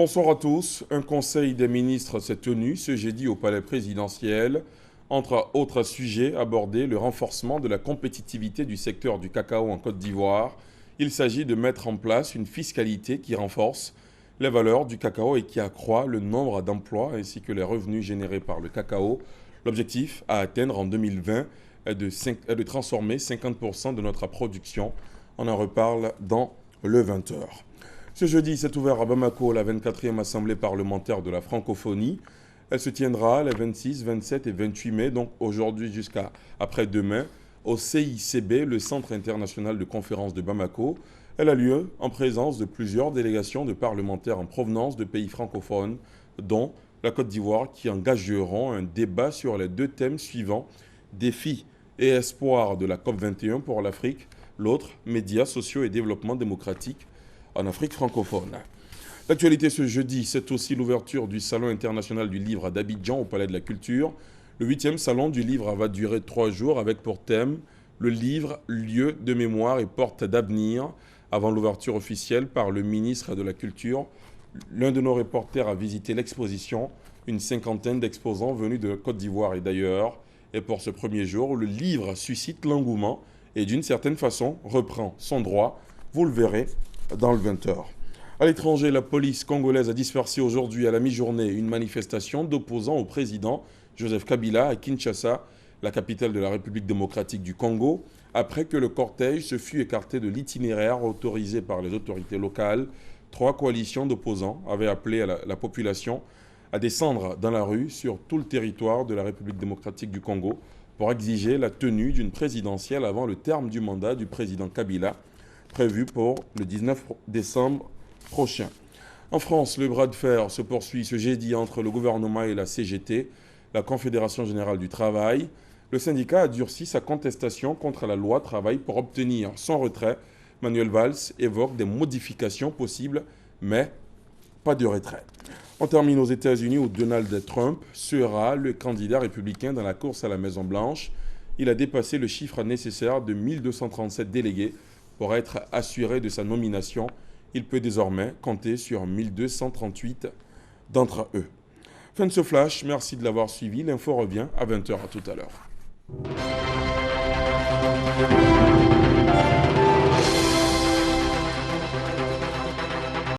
Bonsoir à tous. Un conseil des ministres s'est tenu ce jeudi au palais présidentiel. Entre autres sujets abordés, le renforcement de la compétitivité du secteur du cacao en Côte d'Ivoire. Il s'agit de mettre en place une fiscalité qui renforce les valeurs du cacao et qui accroît le nombre d'emplois ainsi que les revenus générés par le cacao. L'objectif à atteindre en 2020 est de transformer 50% de notre production. On en reparle dans le 20h. Ce jeudi s'est ouvert à Bamako la 24e Assemblée parlementaire de la francophonie. Elle se tiendra les 26, 27 et 28 mai, donc aujourd'hui jusqu'à après-demain, au CICB, le Centre international de conférences de Bamako. Elle a lieu en présence de plusieurs délégations de parlementaires en provenance de pays francophones, dont la Côte d'Ivoire, qui engageront un débat sur les deux thèmes suivants, défis et espoirs de la COP21 pour l'Afrique, l'autre, médias sociaux et développement démocratique en Afrique francophone. L'actualité ce jeudi, c'est aussi l'ouverture du Salon international du livre d'Abidjan au Palais de la Culture. Le 8e Salon du livre va durer 3 jours avec pour thème le livre, lieu de mémoire et porte d'avenir, avant l'ouverture officielle par le ministre de la Culture. L'un de nos reporters a visité l'exposition, une cinquantaine d'exposants venus de Côte d'Ivoire et d'ailleurs. Et pour ce premier jour, le livre suscite l'engouement et d'une certaine façon reprend son droit. Vous le verrez dans le 20h. À l'étranger, la police congolaise a dispersé aujourd'hui à la mi-journée une manifestation d'opposants au président Joseph Kabila à Kinshasa, la capitale de la République démocratique du Congo, après que le cortège se fût écarté de l'itinéraire autorisé par les autorités locales. 3 coalitions d'opposants avaient appelé la population à descendre dans la rue sur tout le territoire de la République démocratique du Congo pour exiger la tenue d'une présidentielle avant le terme du mandat du président Kabila, prévu pour le 19 décembre prochain. En France, le bras de fer se poursuit ce jeudi entre le gouvernement et la CGT, la Confédération générale du travail. Le syndicat a durci sa contestation contre la loi travail pour obtenir son retrait. Manuel Valls évoque des modifications possibles, mais pas de retrait. On termine aux États-Unis où Donald Trump sera le candidat républicain dans la course à la Maison-Blanche. Il a dépassé le chiffre nécessaire de 1237 délégués pour être assuré de sa nomination. Il peut désormais compter sur 1238 d'entre eux. Fin de ce flash, merci de l'avoir suivi. L'info revient à 20h. À tout à l'heure.